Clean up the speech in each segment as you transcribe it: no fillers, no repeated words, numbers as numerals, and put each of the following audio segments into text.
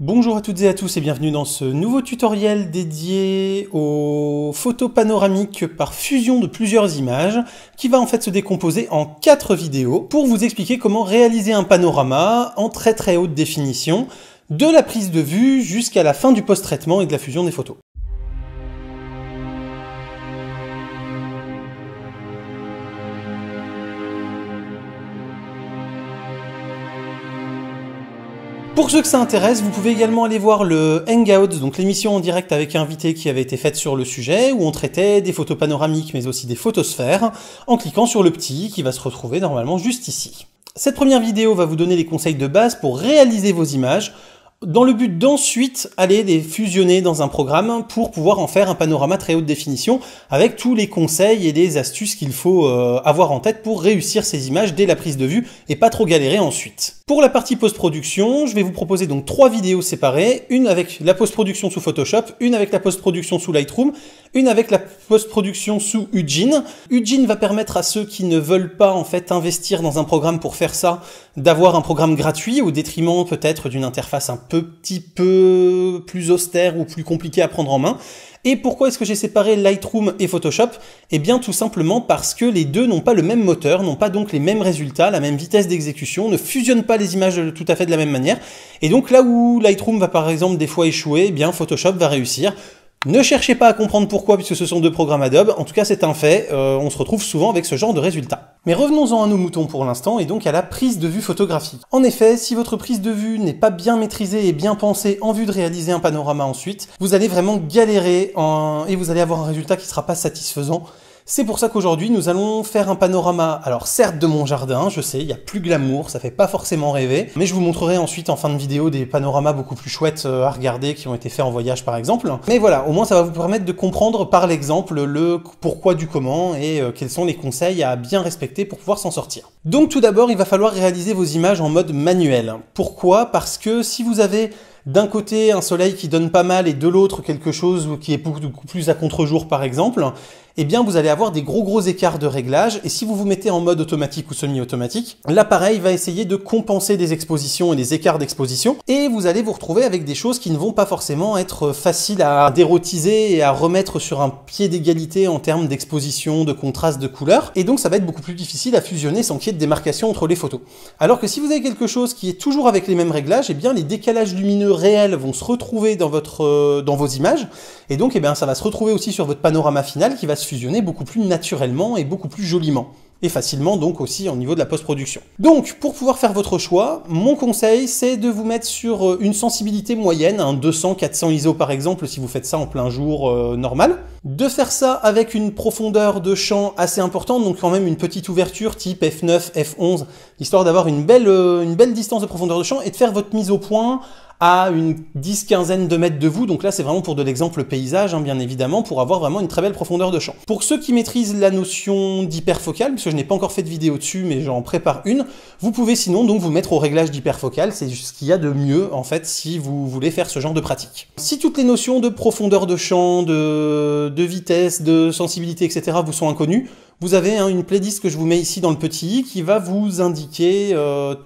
Bonjour à toutes et à tous et bienvenue dans ce nouveau tutoriel dédié aux photos panoramiques par fusion de plusieurs images qui va en fait se décomposer en 4 vidéos pour vous expliquer comment réaliser un panorama en très haute définition de la prise de vue jusqu'à la fin du post-traitement et de la fusion des photos. Pour ceux que ça intéresse, vous pouvez également aller voir le Hangout, donc l'émission en direct avec invité qui avait été faite sur le sujet, où on traitait des photos panoramiques mais aussi des photosphères, en cliquant sur le petit qui va se retrouver normalement juste ici. Cette première vidéo va vous donner les conseils de base pour réaliser vos images, dans le but d'ensuite aller les fusionner dans un programme pour pouvoir en faire un panorama très haute définition avec tous les conseils et les astuces qu'il faut avoir en tête pour réussir ces images dès la prise de vue et pas trop galérer ensuite. Pour la partie post-production, je vais vous proposer donc 3 vidéos séparées, une avec la post-production sous Photoshop, une avec la post-production sous Lightroom, une avec la post-production sous Ujin. Ujin va permettre à ceux qui ne veulent pas en fait investir dans un programme pour faire ça, d'avoir un programme gratuit au détriment peut-être d'une interface un petit peu plus austère ou plus compliquée à prendre en main. Et pourquoi est-ce que j'ai séparé Lightroom et Photoshop? Eh bien tout simplement parce que les deux n'ont pas le même moteur, n'ont pas donc les mêmes résultats, la même vitesse d'exécution, ne fusionnent pas les images tout à fait de la même manière. Et donc là où Lightroom va par exemple des fois échouer, eh bien Photoshop va réussir. Ne cherchez pas à comprendre pourquoi, puisque ce sont deux programmes Adobe, en tout cas c'est un fait, on se retrouve souvent avec ce genre de résultats. Mais revenons-en à nos moutons pour l'instant, et donc à la prise de vue photographique. En effet, si votre prise de vue n'est pas bien maîtrisée et bien pensée en vue de réaliser un panorama ensuite, vous allez vraiment galérer et vous allez avoir un résultat qui ne sera pas satisfaisant. C'est pour ça qu'aujourd'hui, nous allons faire un panorama, alors certes de mon jardin, je sais, il y a plus glamour, ça fait pas forcément rêver, mais je vous montrerai ensuite en fin de vidéo des panoramas beaucoup plus chouettes à regarder qui ont été faits en voyage par exemple. Mais voilà, au moins ça va vous permettre de comprendre par l'exemple le pourquoi du comment et quels sont les conseils à bien respecter pour pouvoir s'en sortir. Donc tout d'abord, il va falloir réaliser vos images en mode manuel. Pourquoi? Parce que si vous avez d'un côté un soleil qui donne pas mal et de l'autre quelque chose qui est beaucoup plus à contre-jour par exemple, eh bien vous allez avoir des gros écarts de réglage, et si vous vous mettez en mode automatique ou semi-automatique, l'appareil va essayer de compenser des expositions et des écarts d'exposition, et vous allez vous retrouver avec des choses qui ne vont pas forcément être faciles à dérotiser et à remettre sur un pied d'égalité en termes d'exposition, de contraste, de couleur, et donc ça va être beaucoup plus difficile à fusionner sans qu'il y ait de démarcation entre les photos. Alors que si vous avez quelque chose qui est toujours avec les mêmes réglages, eh bien les décalages lumineux réels vont se retrouver dans vos images, et donc eh bien, ça va se retrouver aussi sur votre panorama final qui va se fusionner beaucoup plus naturellement et beaucoup plus joliment. Et facilement donc aussi au niveau de la post-production. Donc pour pouvoir faire votre choix, mon conseil c'est de vous mettre sur une sensibilité moyenne, un 200-400 ISO par exemple si vous faites ça en plein jour normal. De faire ça avec une profondeur de champ assez importante, donc quand même une petite ouverture type f9, f11, histoire d'avoir une belle distance de profondeur de champ et de faire votre mise au point à une 10-15 de mètres de vous, donc là c'est vraiment pour de l'exemple paysage, bien évidemment, pour avoir vraiment une très belle profondeur de champ. Pour ceux qui maîtrisent la notion d'hyperfocale, puisque je n'ai pas encore fait de vidéo dessus, mais j'en prépare une, vous pouvez sinon donc vous mettre au réglage d'hyperfocale, c'est ce qu'il y a de mieux en fait si vous voulez faire ce genre de pratique. Si toutes les notions de profondeur de champ, de vitesse, de sensibilité, etc. vous sont inconnues, vous avez une playlist que je vous mets ici dans le petit i qui va vous indiquer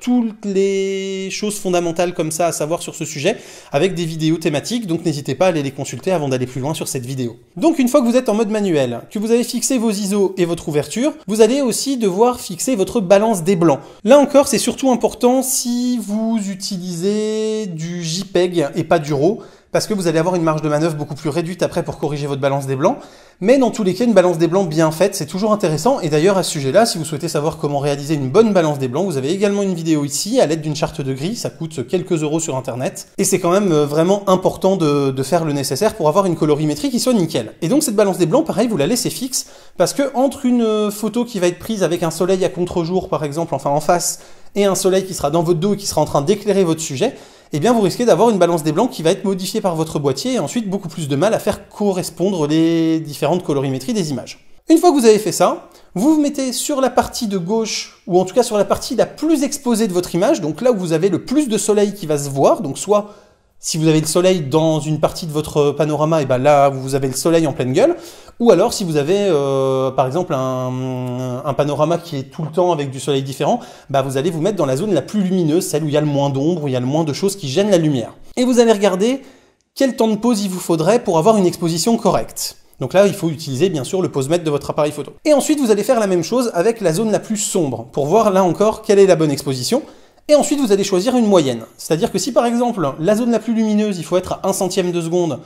toutes les choses fondamentales comme ça à savoir sur ce sujet avec des vidéos thématiques, donc n'hésitez pas à aller les consulter avant d'aller plus loin sur cette vidéo. Donc une fois que vous êtes en mode manuel, que vous avez fixé vos ISO et votre ouverture, vous allez aussi devoir fixer votre balance des blancs. Là encore, c'est surtout important si vous utilisez du JPEG et pas du RAW, parce que vous allez avoir une marge de manœuvre beaucoup plus réduite après pour corriger votre balance des blancs. Mais dans tous les cas, une balance des blancs bien faite, c'est toujours intéressant. Et d'ailleurs, à ce sujet-là, si vous souhaitez savoir comment réaliser une bonne balance des blancs, vous avez également une vidéo ici, à l'aide d'une charte de gris. Ça coûte quelques euros sur Internet. Et c'est quand même vraiment important de faire le nécessaire pour avoir une colorimétrie qui soit nickel. Et donc, cette balance des blancs, pareil, vous la laissez fixe, parce que entre une photo qui va être prise avec un soleil à contre-jour, par exemple, enfin en face, et un soleil qui sera dans votre dos et qui sera en train d'éclairer votre sujet, eh bien vous risquez d'avoir une balance des blancs qui va être modifiée par votre boîtier et ensuite beaucoup plus de mal à faire correspondre les différentes colorimétries des images. Une fois que vous avez fait ça, vous vous mettez sur la partie de gauche, ou en tout cas sur la partie la plus exposée de votre image, donc là où vous avez le plus de soleil qui va se voir, donc soit Si vous avez le soleil dans une partie de votre panorama, et ben là, vous avez le soleil en pleine gueule. Ou alors, si vous avez, par exemple, un panorama qui est tout le temps avec du soleil différent, bah vous allez vous mettre dans la zone la plus lumineuse, celle où il y a le moins d'ombre, où il y a le moins de choses qui gênent la lumière. Et vous allez regarder quel temps de pause il vous faudrait pour avoir une exposition correcte. Donc là, il faut utiliser bien sûr le posemètre de votre appareil photo. Et ensuite, vous allez faire la même chose avec la zone la plus sombre, pour voir là encore quelle est la bonne exposition. Et ensuite, vous allez choisir une moyenne. C'est-à-dire que si par exemple, la zone la plus lumineuse, il faut être à 1 centième de seconde,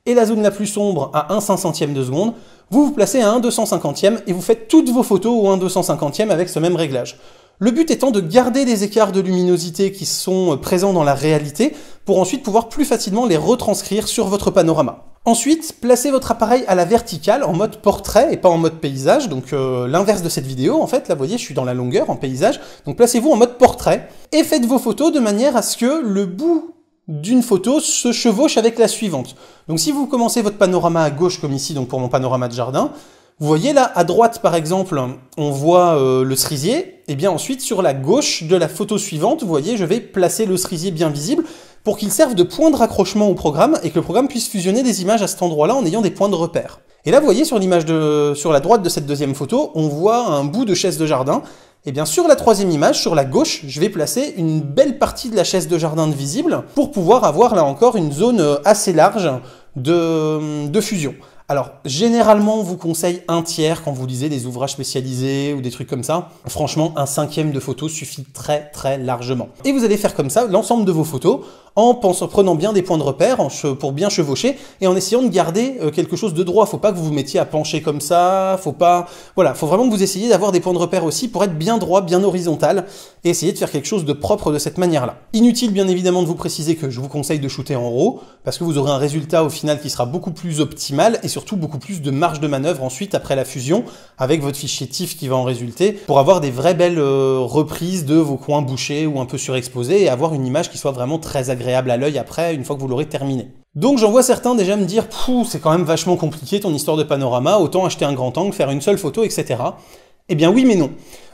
et la zone la plus sombre à 1 500e de seconde, vous vous placez à 1 250e et vous faites toutes vos photos au 1 250e avec ce même réglage. Le but étant de garder les écarts de luminosité qui sont présents dans la réalité pour ensuite pouvoir plus facilement les retranscrire sur votre panorama. Ensuite, placez votre appareil à la verticale en mode portrait et pas en mode paysage, donc l'inverse de cette vidéo en fait, là vous voyez je suis dans la longueur en paysage, donc placez-vous en mode portrait et faites vos photos de manière à ce que le bout d'une photo se chevauche avec la suivante. Donc si vous commencez votre panorama à gauche comme ici, donc pour mon panorama de jardin, vous voyez là, à droite par exemple, on voit le cerisier, et bien ensuite sur la gauche de la photo suivante, vous voyez, je vais placer le cerisier bien visible pour qu'il serve de point de raccrochement au programme et que le programme puisse fusionner des images à cet endroit-là en ayant des points de repère. Et là, vous voyez sur l'image sur la droite de cette deuxième photo, on voit un bout de chaise de jardin. Et bien sur la troisième image, sur la gauche, je vais placer une belle partie de la chaise de jardin de visible pour pouvoir avoir là encore une zone assez large de fusion. Alors, généralement, on vous conseille 1/3 quand vous lisez des ouvrages spécialisés ou des trucs comme ça. Franchement, 1/5 de photos suffit très très largement. Et vous allez faire comme ça l'ensemble de vos photos en prenant bien des points de repère pour bien chevaucher et en essayant de garder quelque chose de droit. Faut pas que vous vous mettiez à pencher comme ça, faut vraiment que vous essayiez d'avoir des points de repère aussi pour être bien droit, bien horizontal et essayer de faire quelque chose de propre de cette manière-là. Inutile bien évidemment de vous préciser que je vous conseille de shooter en RAW parce que vous aurez un résultat au final qui sera beaucoup plus optimal et surtout beaucoup plus de marge de manœuvre ensuite après la fusion avec votre fichier TIFF qui va en résulter pour avoir des vraies belles reprises de vos coins bouchés ou un peu surexposés et avoir une image qui soit vraiment très agréable à l'œil après, une fois que vous l'aurez terminé. Donc j'en vois certains déjà me dire « c'est quand même vachement compliqué ton histoire de panorama, autant acheter un grand angle, faire une seule photo, etc. » Eh bien oui mais non.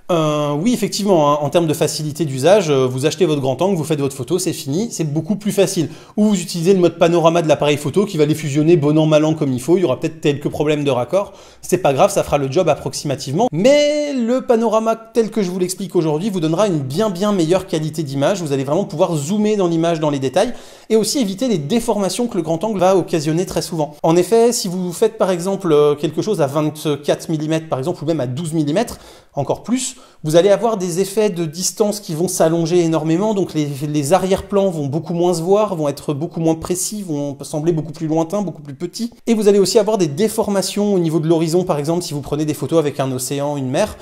Oui, effectivement, hein, en termes de facilité d'usage, vous achetez votre grand angle, vous faites votre photo, c'est fini, c'est beaucoup plus facile. Ou vous utilisez le mode panorama de l'appareil photo qui va les fusionner bon an, mal an comme il faut, il y aura peut-être quelques problèmes de raccord, c'est pas grave, ça fera le job approximativement. Mais le panorama tel que je vous l'explique aujourd'hui vous donnera une bien meilleure qualité d'image, vous allez vraiment pouvoir zoomer dans l'image, dans les détails, et aussi éviter les déformations que le grand angle va occasionner très souvent. En effet, si vous faites par exemple quelque chose à 24 mm par exemple, ou même à 12 mm, encore plus, vous allez avoir des effets de distance qui vont s'allonger énormément, donc les arrière-plans vont beaucoup moins se voir, vont être beaucoup moins précis, vont sembler beaucoup plus lointains, beaucoup plus petits. Et vous allez aussi avoir des déformations au niveau de l'horizon, par exemple, si vous prenez des photos avec un océan, une mer,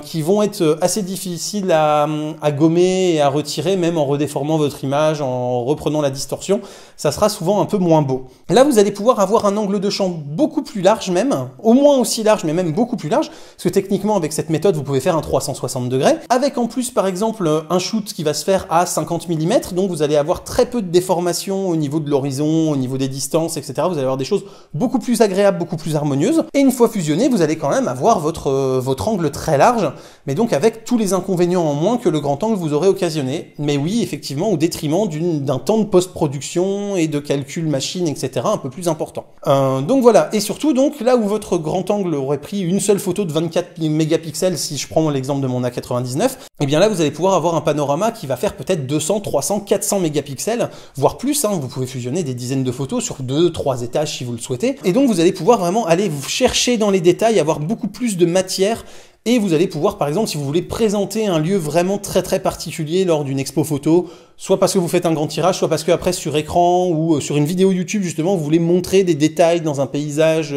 qui vont être assez difficiles à gommer et à retirer, même en redéformant votre image, en reprenant la distorsion, ça sera souvent un peu moins beau. Là, vous allez pouvoir avoir un angle de champ beaucoup plus large même, au moins aussi large, mais même beaucoup plus large, parce que techniquement, avec cette méthode, vous pouvez faire un 360 degrés, avec en plus, par exemple, un shoot qui va se faire à 50 mm, donc vous allez avoir très peu de déformation au niveau de l'horizon, au niveau des distances, etc. Vous allez avoir des choses beaucoup plus agréables, beaucoup plus harmonieuses, et une fois fusionné, vous allez quand même avoir votre angle très large, mais donc avec tous les inconvénients en moins que le grand angle vous aurait occasionné. Mais oui, effectivement, au détriment d'un temps de post-production et de calcul machine, etc. un peu plus important. Donc voilà, et surtout, donc là où votre grand angle aurait pris une seule photo de 24 mégapixels, si je prends l'exemple de mon A99, et bien là vous allez pouvoir avoir un panorama qui va faire peut-être 200, 300, 400 mégapixels, voire plus, hein, vous pouvez fusionner des dizaines de photos sur 2-3 étages si vous le souhaitez, et donc vous allez pouvoir vraiment aller vous chercher dans les détails, avoir beaucoup plus de matière. Et vous allez pouvoir, par exemple, si vous voulez présenter un lieu vraiment très particulier lors d'une expo photo, soit parce que vous faites un grand tirage, soit parce que après sur écran ou sur une vidéo YouTube justement, vous voulez montrer des détails dans un paysage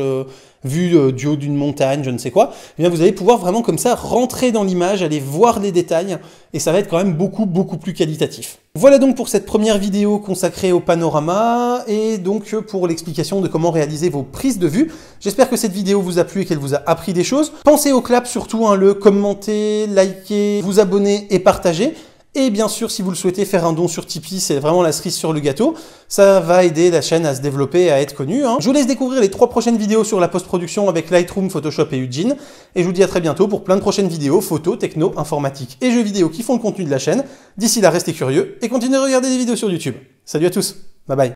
vu du haut d'une montagne, je ne sais quoi, eh bien vous allez pouvoir vraiment comme ça rentrer dans l'image, aller voir les détails, et ça va être quand même beaucoup plus qualitatif. Voilà donc pour cette première vidéo consacrée au panorama, et donc pour l'explication de comment réaliser vos prises de vue. J'espère que cette vidéo vous a plu et qu'elle vous a appris des choses. Pensez au clap surtout, hein, le commenter, liker, vous abonner et partager. Et bien sûr, si vous le souhaitez, faire un don sur Tipeee, c'est vraiment la cerise sur le gâteau. Ça va aider la chaîne à se développer et à être connue. Je vous laisse découvrir les 3 prochaines vidéos sur la post-production avec Lightroom, Photoshop et Eugene. Et je vous dis à très bientôt pour plein de prochaines vidéos photo, techno, informatique et jeux vidéo qui font le contenu de la chaîne. D'ici là, restez curieux et continuez à regarder des vidéos sur YouTube. Salut à tous! Bye bye.